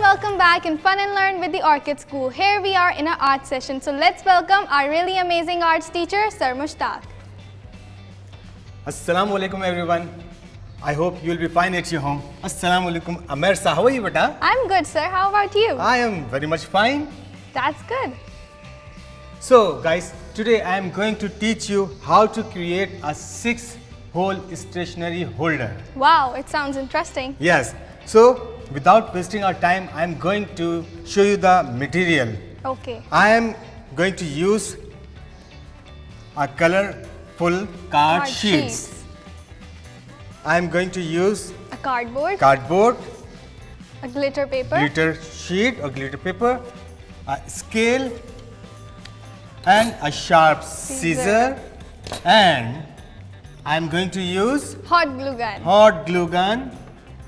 welcome back in Fun and Learn with the Orchid School. Here we are in our art session. So let's welcome our really amazing arts teacher, Sir Mushtaq. Assalamu alaikum everyone. I hope you will be fine at your home. Assalamu alaikum. Amer sir, how are you beta? I'm good, sir. How about you? I am very much fine. That's good. So guys, today I am going to teach you how to create a 6-hole stationery holder. Wow, it sounds interesting. Yes. So without wasting our time, I am going to show you the material. Okay. I am going to use a colorful card sheets. I am going to use A cardboard, cardboard, a glitter paper, glitter sheet or glitter paper, a scale and a sharp scissor, and I am going to use hot glue gun. hot glue gun,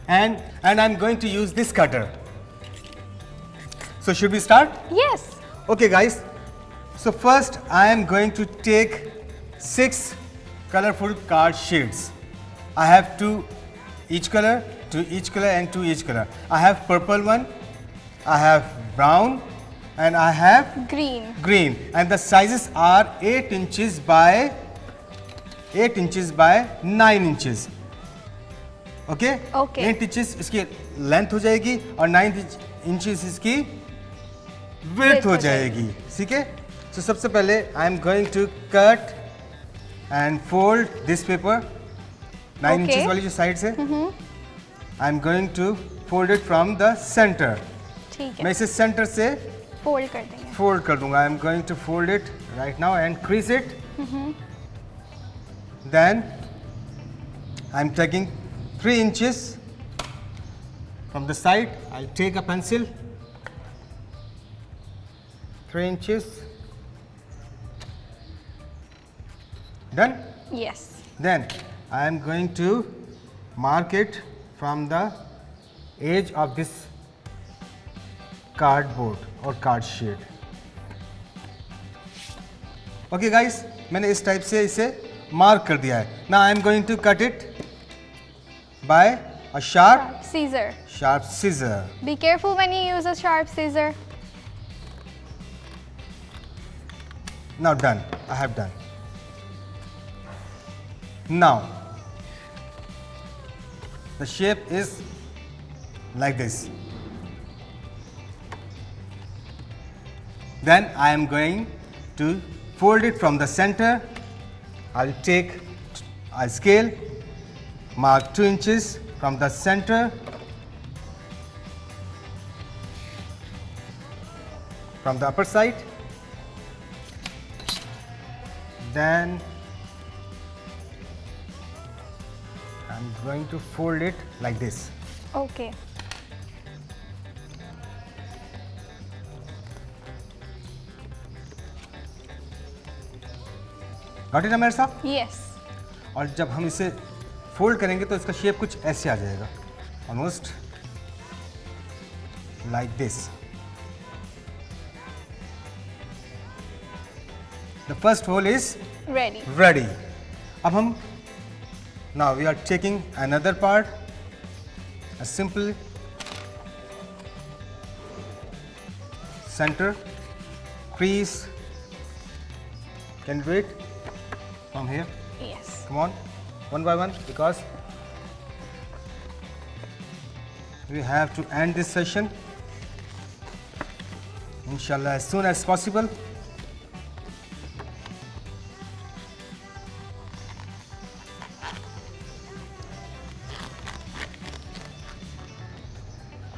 and I'm going to use this cutter. So should we start? Yes. Okay guys, so first I am going to take 6 colorful card sheets. I have 2 each color, 2 each color and 2 each color. I have purple one, I have brown, and I have Green. green, and the sizes are 8 inches by 9 inches. Okay? Okay. 8 inches इसकी length हो जाएगी और 9 inches इसकी width हो जाएगी. ठीक है? So सबसे पहले I am going to cut and fold this paper 9 Okay. inches वाली जो साइड से. I am going to fold it from the center. ठीक मैं है. इसे सेंटर से फोल्ड कर देंगे. fold कर दूंगा. I am going to fold it right now and crease it. Then I am taking 3 inches from the side. I'll take a pencil. 3 inches. Done? Yes. Then I am going to mark it from the edge of this cardboard or card sheet. Okay guys, मैंने इस type से इसे mark कर दिया है. Now I am going to cut it by a sharp Scissor. scissor. Be careful when you use a sharp scissor. Now done. I have done. Now the shape is like this. Then I am going to fold it from the center. I'll take a scale, mark 2 inches from the center, from the upper side. Then I'm going to fold it like this. Okay. Got it, Amer साहब? Yes. और जब हम इसे fold करेंगे तो इसका shape कुछ ऐसे आ जाएगा, almost like this. The first hole is Ready. ready. अब हम now we are taking another part, a simple center crease. Can you do it from here? Yes. Come on, one by one, because we have to end this session inshallah as soon as possible.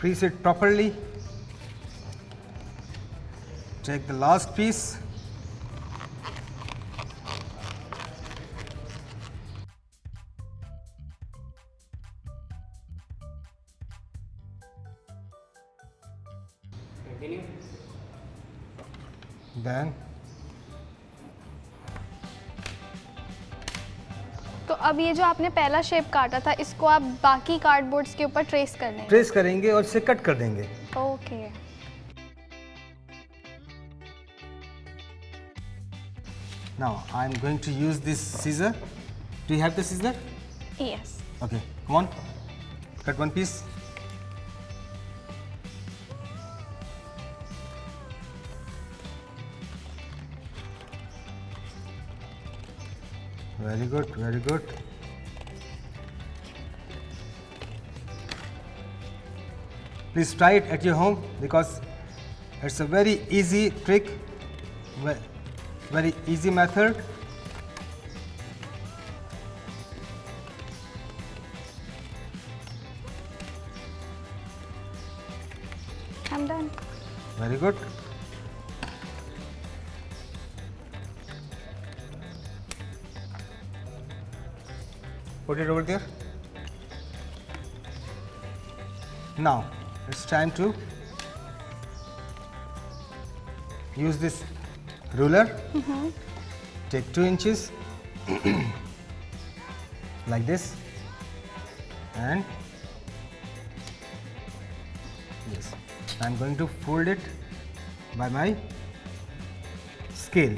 Crease it properly. Take the last piece. Continue. Then तो अब ये जो आपने पहला shape काटा था, इसको आप बाकी कार्डबोर्ड्स के ऊपर ट्रेस कर लेंगे. ट्रेस करेंगे और इसे कट कर देंगे. Okay. Now I am going to use this scissor. Do you have the scissor? Yes. Okay, come on. Cut one piece. Very good, very good. Please try it at your home because it's a very easy trick, very easy method. I'm done. Very good. Put it over there. Now it's time to use this ruler. Take 2 inches like this, and yes, I'm going to fold it by my scale.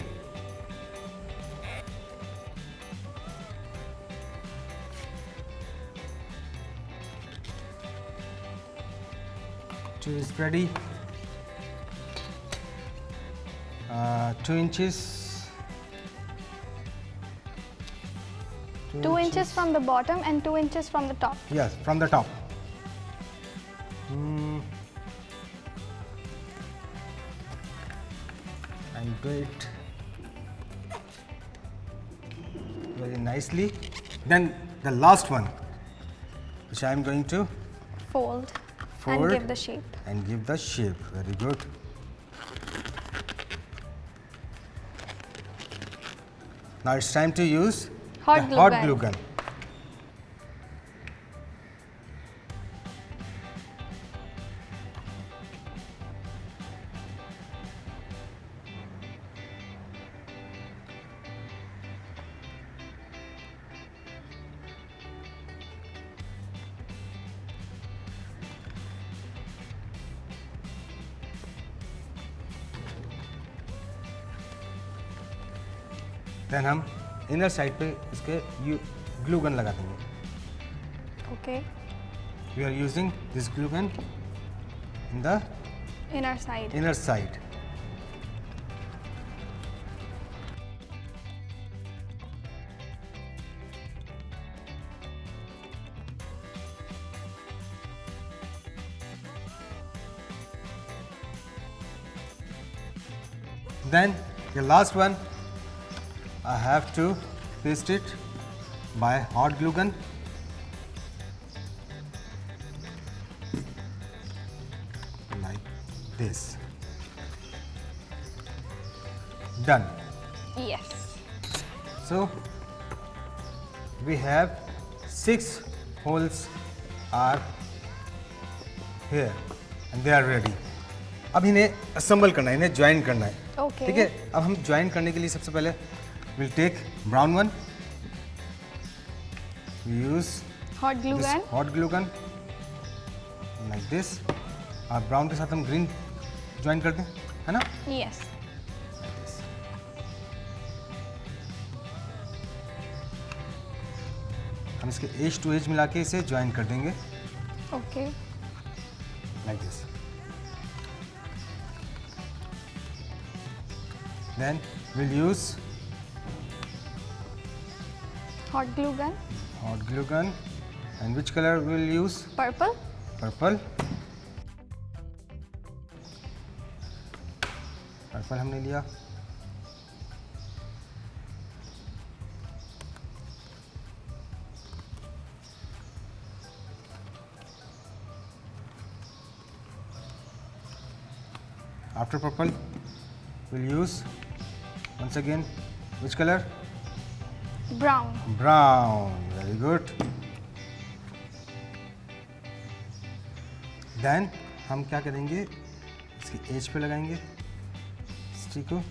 Two is ready. 2 inches. 2 inches from the bottom and 2 inches from the top. Yes, from the top. And do it very nicely. Then the last one, which I am going to Fold. And fold give the shape. and give the shape. Very good. Now it's time to use Hot the glue hot gun. glue gun. Then हम inner side पे इसके glue gun लगा देंगे. Okay. We are using this glue gun in the Inner side. inner side. Then the last one, I have to paste it by hot glue gun. Like this. Done. Yes. So we have 6 holes are here and they are ready. अब इन्हें assemble करना है, इन्हें join करना है. Okay. ठीक है. अब हम join करने के लिए सबसे पहले we'll take brown one. We use Hot glue this gun. hot glue gun like this. और brown के साथ हम green join करते हैं, है ना? Yes. हम इसके edge to edge मिला के इसे join कर देंगे Okay. like this. Then we'll use Hot glue gun. hot glue gun. And which color we'll use? Purple. Purple. Purple हमने लिया. After purple, we'll use once again which color? Brown. Brown. Very good. Then हम क्या करेंगे? इसकी as पे लगाएंगे stick को.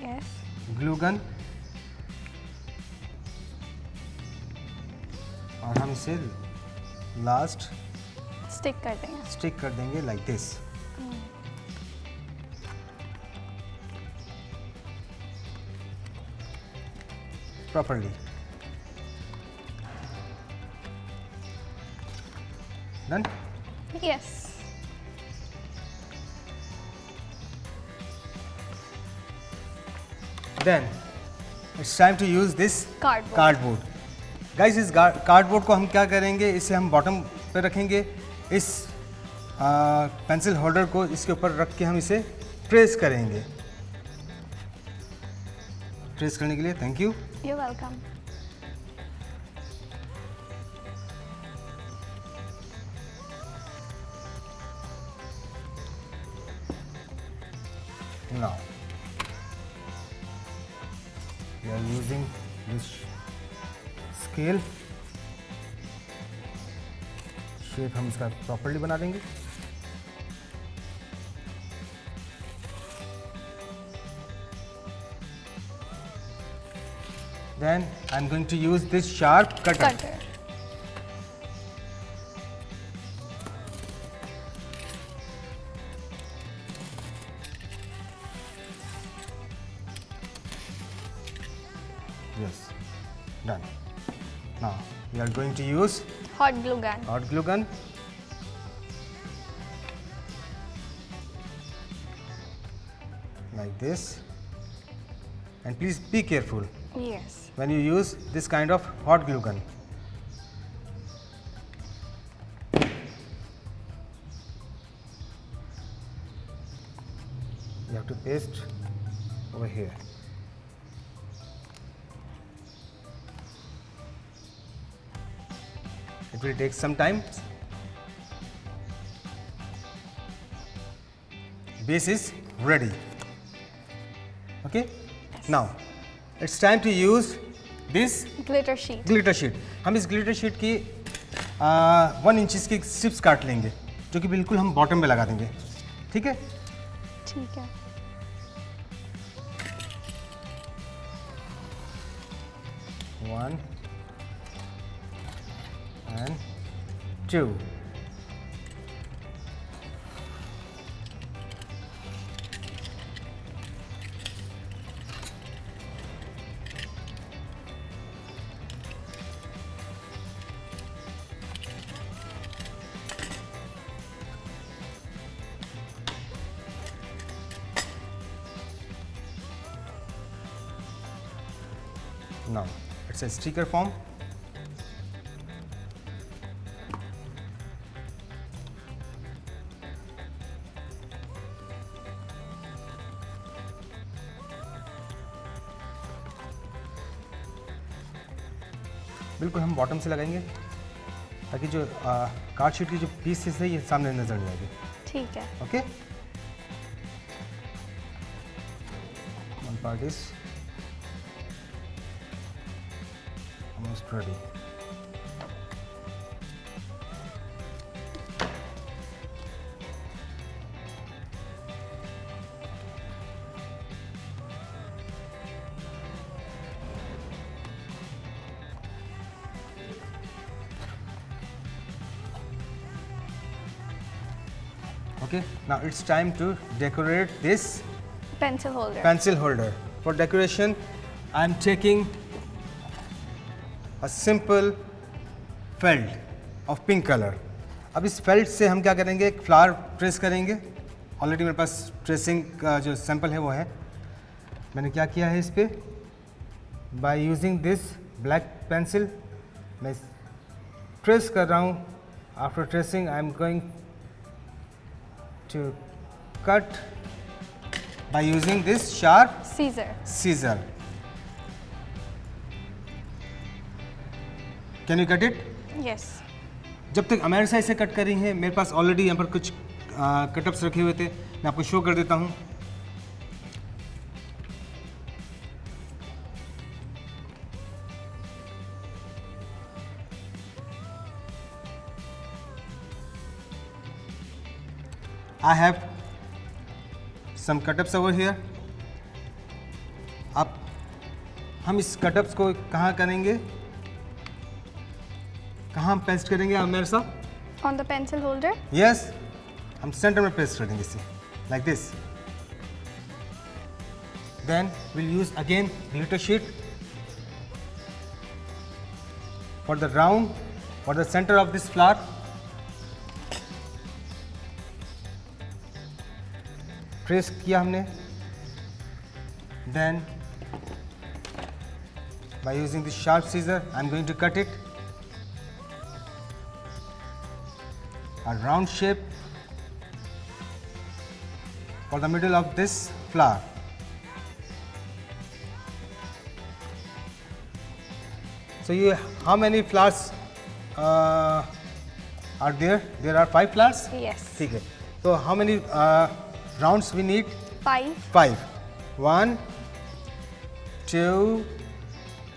Yes. Glue gun और हम इसे लास्ट Stick कर देंगे. स्टिक कर देंगे like this. Properly. Done? Yes. Then It's time to use this Cardboard. Guys, इस कार्डबोर्ड को हम क्या करेंगे, इसे हम बॉटम पे रखेंगे, इस पेंसिल होल्डर को इसके ऊपर रख के हम इसे प्रेस करेंगे। प्रेस करने के लिए thank you. You're welcome. Now we are using this scale, shape हम इसका प्रॉपर्ली बना देंगे। Then I'm going to use this sharp cutter. Cutter. Yes, done. Now we are going to use Hot glue gun. hot glue gun. Like this. And please be careful Yes. when you use this kind of hot glue gun. You have to paste over here. It will take some time. Base is ready. Okay? Now, it's time to use this Glitter sheet. Glitter sheet. हम इस glitter sheet की 1 inch की strips काट लेंगे, जो कि बिल्कुल हम बॉटम पे लगा देंगे। ठीक है? ठीक है। 1 and 2. Now it's a sticker form. बिल्कुल हम बॉटम से लगाएंगे ताकि जो कार्ड शीट की जो पीसेस है ये सामने नजर नहीं आएगी। ठीक है। Okay, one part is almost ready. Okay, now it's time to decorate this Pencil holder. pencil holder. For decoration, I'm taking a simple felt of pink color. अब इस फेल्ट से हम क्या करेंगे, एक फ्लावर ट्रेस करेंगे। ऑलरेडी मेरे पास tracing का जो सैंपल है वो है। मैंने क्या किया है इस पे, by using this black pencil मैं ट्रेस कर रहा हूँ। After tracing I am going to cut by using this sharp Scissor. scissor. Can you cut it? Yes. जब तक अमेरिसा इसे कट कर रही है, मेरे पास ऑलरेडी यहाँ पर कुछ कटअप्स रखे हुए थे, मैं आपको शो कर देता हूँ। I have some cut-ups over here. अब हम इस कटअप्स को कहाँ करेंगे, कहाँ पेस्ट करेंगे अमेरिसा? On the pencil holder. Yes, हम सेंटर में पेस्ट कर देंगे इसे, like this. Then we'll use again glitter sheet for the round, for the center of this flower. Trace किया हमने, then by using the sharp scissor, I'm going to cut it. A round shape for the middle of this flower. So how many flowers are there? There are 5 flowers? Yes. ठीक है. So how many rounds we need? 5. 5. 1, 2,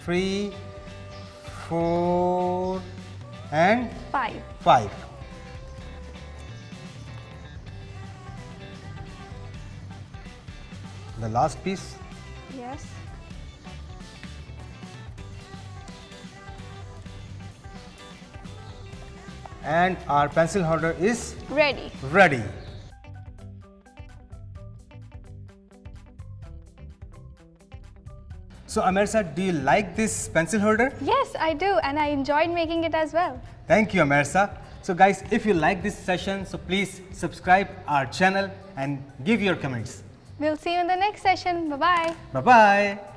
3, 4 and 5. 5. The last piece. Yes. And our pencil holder is Ready. ready. So Amersa, do you like this pencil holder? Yes, I do, and I enjoyed making it as well. Thank you, Amersa. So guys, if you like this session, so please subscribe our channel and give your comments. We'll see you in the next session. Bye-bye. Bye-bye.